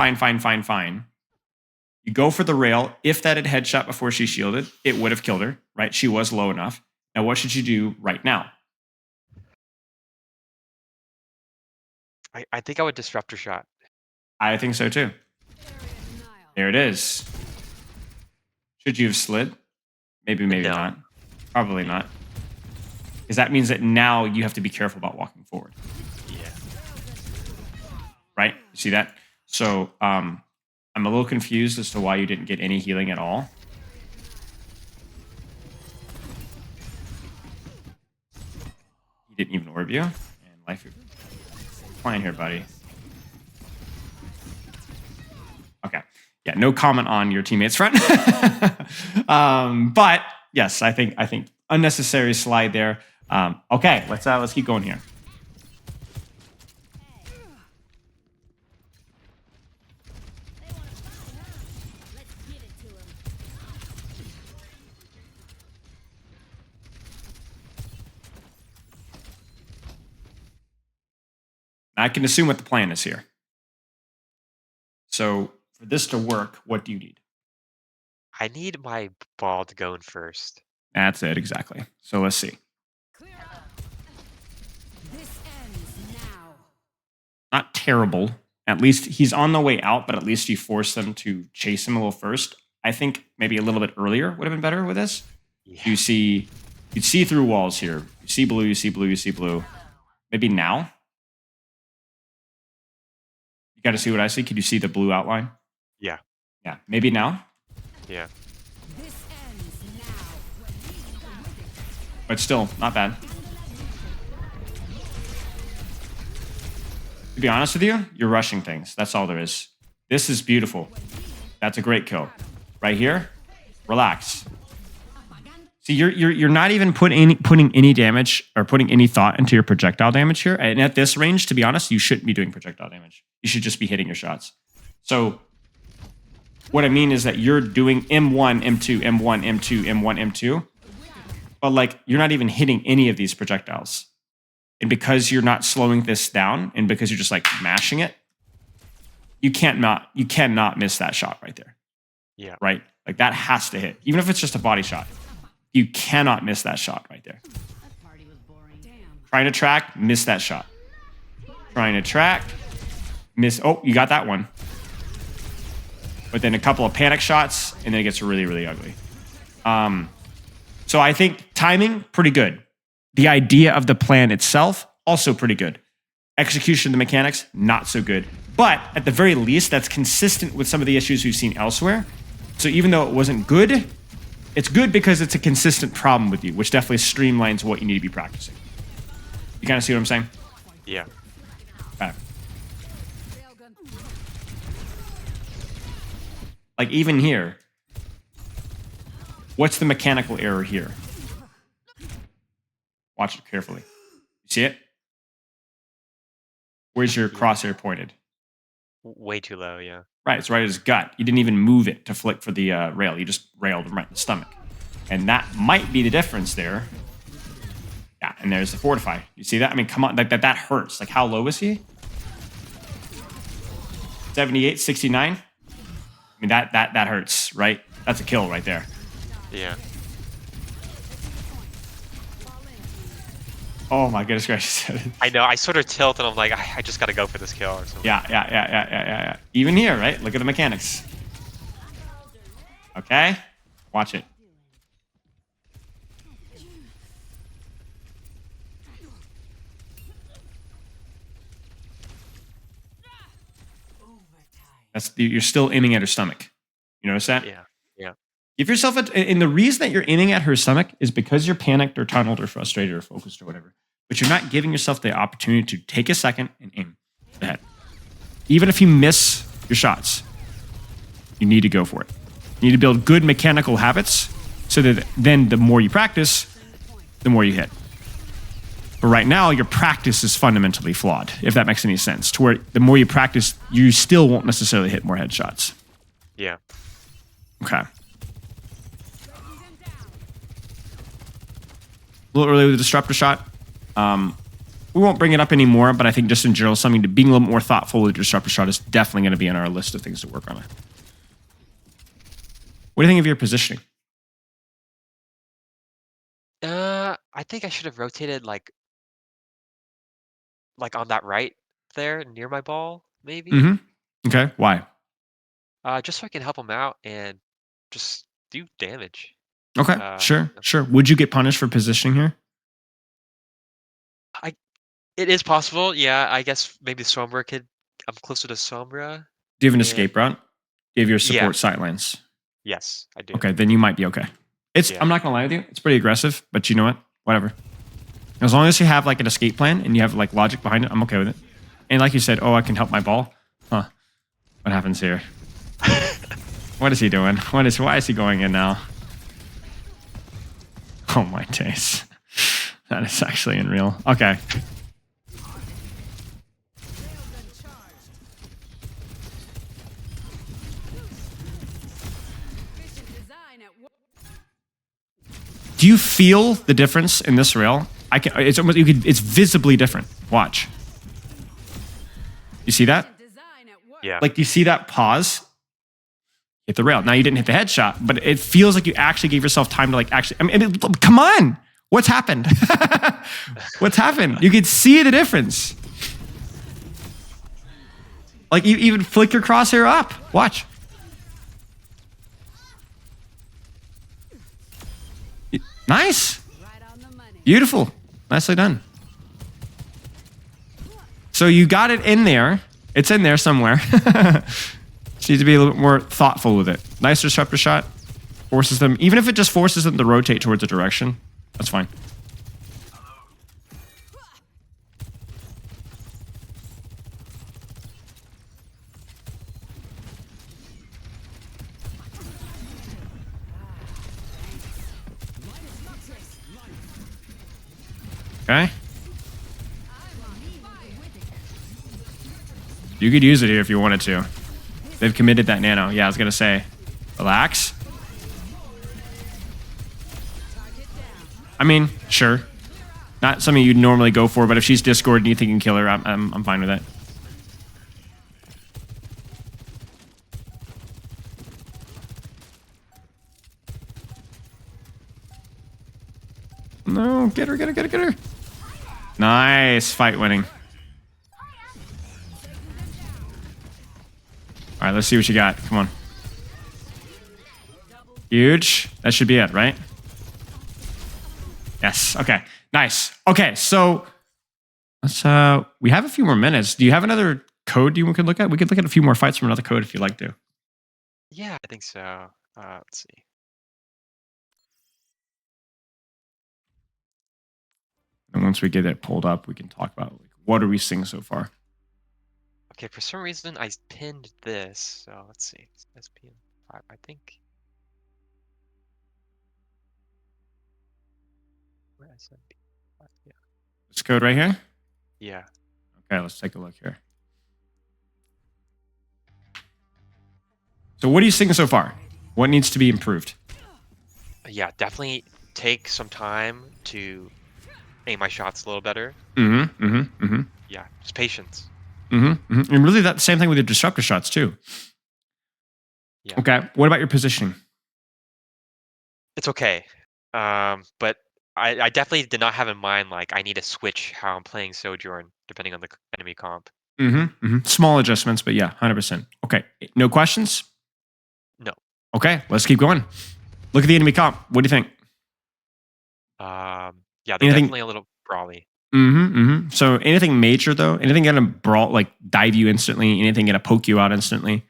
You go for the rail. If that had headshot before she shielded, it would have killed her, right? She was low enough. Now, what should you do right now? I think I would disruptor shot. I think so too. There it is. Should you have slid? Maybe No. not. Probably not. because that means that now you have to be careful about walking forward. Yeah. Right? See that? So I'm a little confused as to why you didn't get any healing at all. He didn't even orb you. And life, you're fine here, buddy. Okay. Yeah, no comment on your teammate's front. But yes, I think unnecessary slide there. Okay, let's keep going here. I can assume what the plan is here. So for this to work, what do you need? I need my ball to go in first. That's it, exactly. So let's see. This ends now. Not terrible. At least he's on the way out, but at least you force them to chase him a little first. I think maybe a little bit earlier would have been better with this. Yeah. You'd see through walls here. You see blue, you see blue, you see blue. Maybe now? You got to see what I see. Can you see the blue outline? Yeah. Yeah. Maybe now? Yeah. This ends now. But still, not bad. To be honest with you, you're rushing things. That's all there is. This is beautiful. That's a great kill. Right here, relax. See, you're not even putting any damage or putting any thought into your projectile damage here. And at this range, to be honest, you shouldn't be doing projectile damage. You should just be hitting your shots. So what I mean is that you're doing M1, M2, M1, M2, M1, M2, but like you're not even hitting any of these projectiles. And because you're not slowing this down, and because you're just like mashing it, you cannot miss that shot right there. Yeah. Right? Like that has to hit, even if it's just a body shot. You cannot miss that shot right there. That party was boring. Damn. Trying to track, miss that shot. Trying to track, miss. Oh, you got that one. But then a couple of panic shots, and then it gets really, really ugly. So I think timing, pretty good. The idea of the plan itself, also pretty good. Execution of the mechanics, not so good. But at the very least, that's consistent with some of the issues we've seen elsewhere. So even though it wasn't good, it's good because it's a consistent problem with you, which definitely streamlines what you need to be practicing. You kind of see what I'm saying? Yeah. Okay. Like even here, what's the mechanical error here? Watch it carefully. You see it? Where's your crosshair pointed? Way too low, yeah. Right, it's right at his gut. You didn't even move it to flick for the rail. You just railed him right in the stomach. And that might be the difference there. Yeah, and there's the fortify. You see that? I mean, come on, like that hurts. Like how low is he? 78, 69? I mean, that hurts, right? That's a kill right there. Yeah. Oh my goodness gracious. I know. I sort of tilt and I'm like, I just got to go for this kill or something. Yeah. Even here, right? Look at the mechanics. Okay? Watch it. You're still aiming at her stomach. You notice that? Yeah. Yeah. Give yourself and the reason that you're aiming at her stomach is because you're panicked or tunneled or frustrated or focused or whatever. But you're not giving yourself the opportunity to take a second and aim ahead. Even if you miss your shots, you need to go for it. You need to build good mechanical habits so that then the more you practice, the more you hit. But right now, your practice is fundamentally flawed, if that makes any sense, to where the more you practice, you still won't necessarily hit more headshots. Yeah. Okay. A little early with the disruptor shot. We won't bring it up anymore, but I think just in general, something to being a little more thoughtful with the disruptor shot is definitely going to be on our list of things to work on. What do you think of your positioning? I think I should have rotated like on that right there near my ball, maybe. Mm-hmm. Okay. Why? Just so I can help him out and just do damage. Okay. Sure. Would you get punished for positioning here? It is possible. Yeah, I guess maybe Sombra could. I'm closer to Sombra. Do you have an And- escape route? Do you have your Yeah. support sightlines? Yes, I do. Okay, then you might be okay. It's. Yeah. I'm not gonna lie with you. It's pretty aggressive, but you know what? Whatever. As long as you have like an escape plan and you have like logic behind it, I'm okay with it. And like you said, oh, I can help my ball. Huh? What happens here? What is he doing? Why is he going in now? Oh my days. That is actually unreal. Okay. Do you feel the difference in this rail? It's almost it's visibly different. Watch. You see that? Yeah. Like, you see that pause? Hit the rail. Now you didn't hit the headshot, but it feels like you actually gave yourself time to like actually. I mean, come on, what's happened? What's happened? You could see the difference. Like, you even flick your crosshair up. Watch. Nice. Beautiful. Nicely done. So you got it in there. It's in there somewhere. Just need to be a little bit more thoughtful with it. Nice disruptor shot. Forces them, even if it just forces them to rotate towards a direction, that's fine. Okay. You could use it here if you wanted to. They've committed that nano. Yeah, I was going to say. Relax. I mean, sure. Not something you'd normally go for, but if she's Discord and you think you can kill her, I'm fine with that. No, get her, get her, get her, get her. Nice. Fight winning. All right, let's see what you got. Come on. Huge. That should be it, right? Yes. Okay. Nice. Okay, so let's we have a few more minutes. Do you have another code you could look at? We could look at a few more fights from another code if you'd like to. Yeah, I think so. Let's see. And once we get it pulled up, we can talk about like, what are we seeing so far. Okay, for some reason I pinned this, so let's see. It's SPN5, I think. Where is it? Yeah. This code right here? Yeah. Okay, let's take a look here. So what are you seeing so far? What needs to be improved? Yeah, definitely take some time to aim my shots a little better. Yeah, just patience. And really that same thing with your disruptor shots too. Yeah. Okay, what about your positioning? It's okay. But I definitely did not have in mind like I need to switch how I'm playing Sojourn depending on the enemy comp. Small adjustments, but yeah, 100%. Okay, no questions? No. Okay, let's keep going. Look at the enemy comp. What do you think? Yeah, they're definitely a little brawly. So anything major though? Anything gonna brawl, like dive you instantly? Anything gonna poke you out instantly?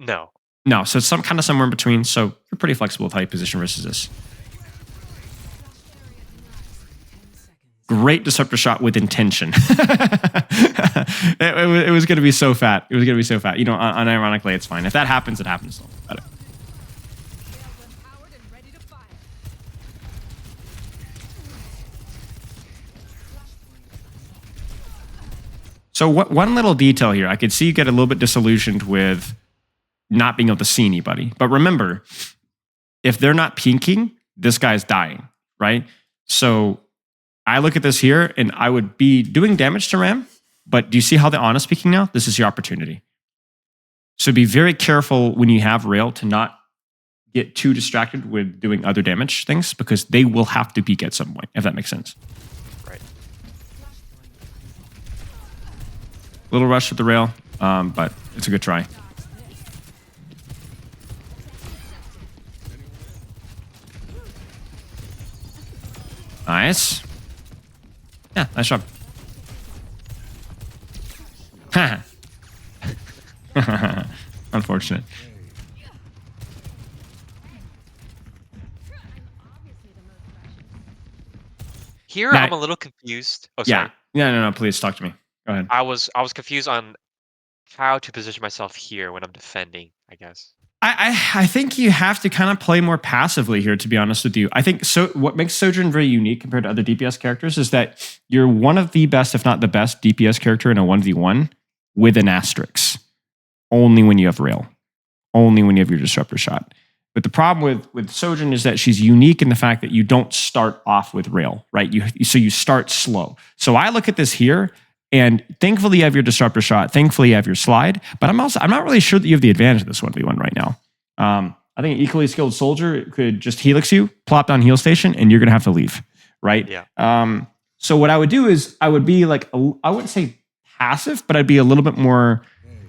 No. No, so it's some kind of somewhere in between. So you're pretty flexible with how you position versus this. Great disruptor shot with intention. it was going to be so fat. It was going to be so fat. You know, unironically, it's fine. If that happens, it happens. Better. So one little detail here. I could see you get a little bit disillusioned with not being able to see anybody. But remember, if they're not pinking, this guy's dying, right? So I look at this here, and I would be doing damage to Ram, but do you see how the Ana is peeking now? This is your opportunity. So be very careful when you have Rail to not get too distracted with doing other damage things, because they will have to peek at some point, if that makes sense. Right. Little rush with the Rail, but it's a good try. Nice. Yeah, nice job. Unfortunate. Here, Now- I'm a little confused. Oh, sorry. Yeah. No. Please talk to me. Go ahead. I was confused on how to position myself here when I'm defending, I guess. I think you have to kind of play more passively here, to be honest with you. I think so. What makes Sojourn very unique compared to other DPS characters is that you're one of the best, if not the best, DPS character in a 1v1 with an asterisk. Only when you have rail. Only when you have your disruptor shot. But the problem with Sojourn is that she's unique in the fact that you don't start off with rail, right? So you start slow. So I look at this here, and thankfully you have your disruptor shot. Thankfully you have your slide. But I'm not really sure that you have the advantage of this 1v1 right now. I think an equally skilled soldier could just helix you, plop down heal station, and you're going to have to leave, right? Yeah. So what I would do is I would be like, I wouldn't say passive, but I'd be a little bit more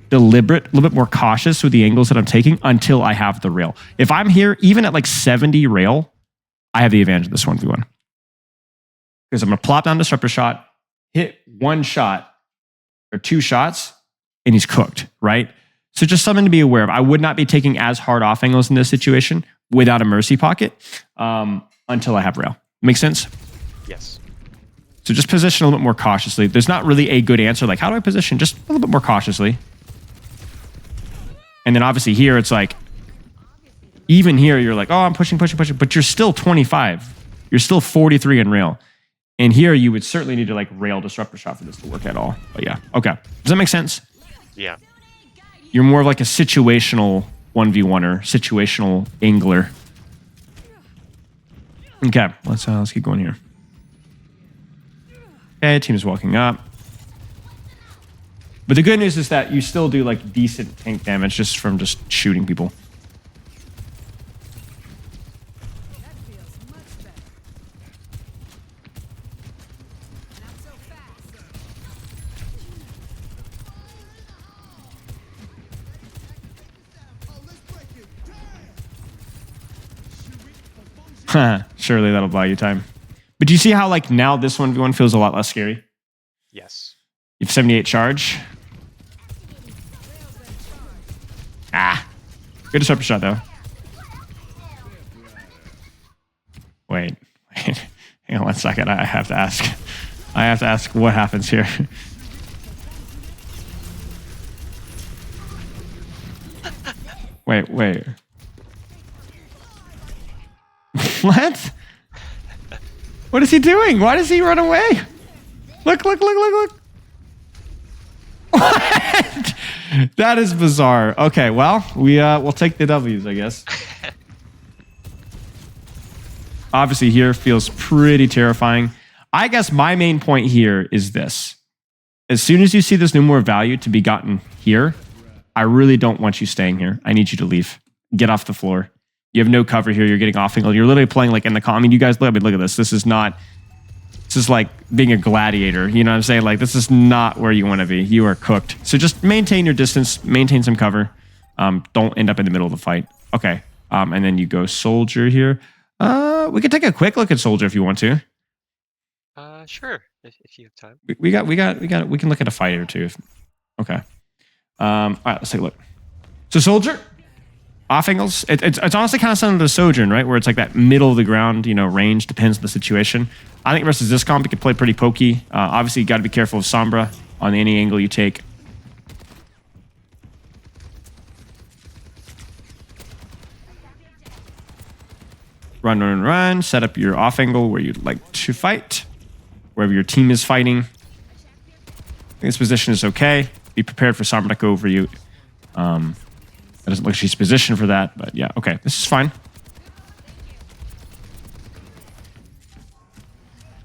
deliberate, a little bit more cautious with the angles that I'm taking until I have the rail. If I'm here, even at like 70 rail, I have the advantage of this 1v1. Because I'm going to plop down disruptor shot, hit one shot or two shots, and he's cooked, right? So just something to be aware of. I would not be taking as hard off angles in this situation without a mercy pocket until I have rail. Make sense? Yes. So just position a little bit more cautiously. There's not really a good answer. Like, how do I position? Just a little bit more cautiously. And then obviously here, it's like, even here, you're like, oh, I'm pushing. But you're still 25. You're still 43 in rail. And here, you would certainly need to like rail disruptor shot for this to work at all. But yeah, okay. Does that make sense? Yeah. You're more of like a situational 1v1er, situational angler. Okay, let's keep going here. Okay, team's walking up. But the good news is that you still do like decent tank damage just from just shooting people. That feels much better. Not so fast. Surely that'll buy you time. But do you see how like now this 1v1 feels a lot less scary? Yes. You have 78 charge. Good disruptor shot though. Wait. Hang on 1 second. I have to ask what happens here. Wait. What? What is he doing? Why does he run away? Look. What? That is bizarre. Okay, well, we'll take the W's, I guess. Obviously, here feels pretty terrifying. I guess my main point here is this. As soon as you see this new more value to be gotten here, I really don't want you staying here. I need you to leave. Get off the floor. You have no cover here. You're getting off angle. You're literally playing like in the... I mean, you guys, look at this. This is like being a gladiator. You know what I'm saying? Like, this is not where you want to be. You are cooked. So just maintain your distance. Maintain some cover. Don't end up in the middle of the fight. Okay. And then you go soldier here. We could take a quick look at soldier if you want to. Sure. If you have time. We can look at a fight or two. Okay. All right, let's take a look. So soldier, off angles. It's honestly kind of similar to Sojourn, right? Where it's like that middle of the ground, range, depends on the situation. I think versus this comp, it could play pretty pokey. Obviously, you got to be careful of Sombra on any angle you take. Run. Set up your off angle where you'd like to fight. Wherever your team is fighting. I think this position is okay. Be prepared for Sombra to go over you. It doesn't look like she's positioned for that, but yeah, okay. This is fine.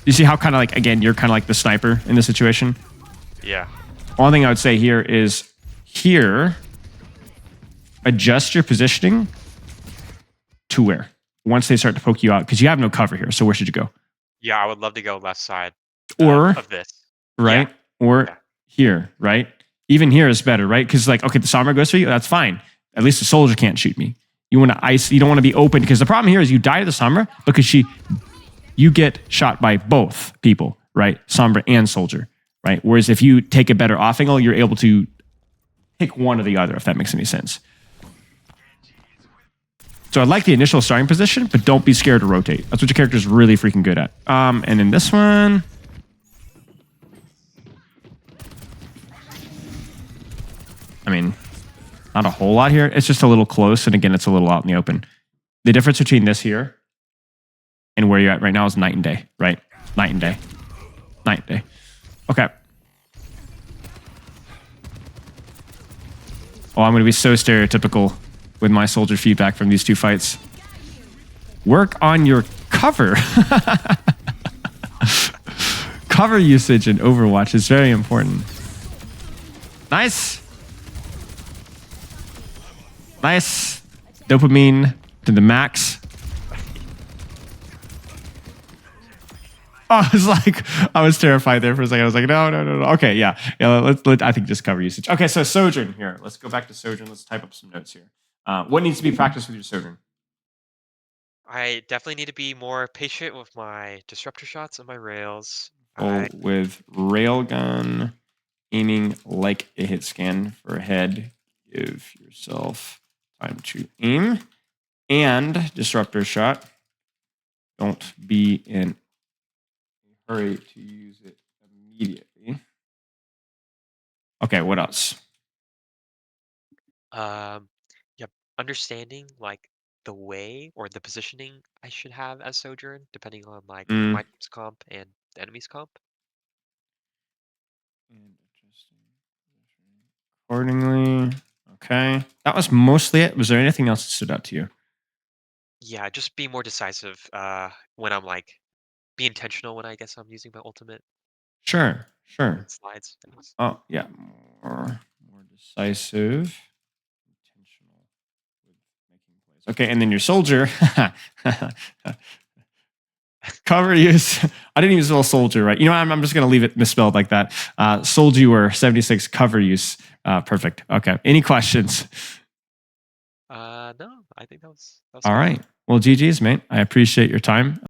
You see how kind of like, again, you're kind of like the sniper in this situation? Yeah. One thing I would say here is here, adjust your positioning to where? Once they start to poke you out, because you have no cover here. So where should you go? Yeah, I would love to go left side or of this. Right? Yeah. Or here, right? Even here is better, right? Because like, okay, the Sombra goes for you. That's fine. At least the soldier can't shoot me. You want to ice. You don't want to be open because the problem here is you die to the Sombra because you get shot by both people, right? Sombra and soldier, right? Whereas if you take a better off angle, you're able to pick one or the other, if that makes any sense. So I like the initial starting position, but don't be scared to rotate. That's what your character's really freaking good at. And in this one... I mean, not a whole lot here. It's just a little close, and again, it's a little out in the open. The difference between this here and where you're at right now is night and day, right? Night and day. Night and day. Okay. Oh, I'm going to be so stereotypical with my soldier feedback from these two fights. Work on your cover. Cover usage in Overwatch is very important. Nice. Nice. Dopamine to the max. Oh, I was like, I was terrified there for a second. I was like, no. Okay, yeah. Let I think just cover usage. Okay, so Sojourn here. Let's go back to Sojourn. Let's type up some notes here. What needs to be practiced with your Sojourn? I definitely need to be more patient with my disruptor shots and my rails. With railgun, aiming like a hit scan for a head. Give yourself time to aim. And disruptor shot. Don't be in a hurry to use it immediately. Okay, what else? Yep, understanding like the way or the positioning I should have as Sojourn, depending on like my team's comp and the enemy's comp. And adjusting accordingly. Okay. That was mostly it. Was there anything else that stood out to you? Yeah, just be more decisive when I'm like be intentional when I guess I'm using my ultimate Sure. slides. Oh, yeah. More decisive. Intentional with making plays. Okay, and then your soldier. Cover use. I didn't use a little soldier, right? You know, I'm just going to leave it misspelled like that. Soldier 76 cover use. Perfect. Okay. Any questions? No, I think that was All good. right. Well, GG's, mate. I appreciate your time.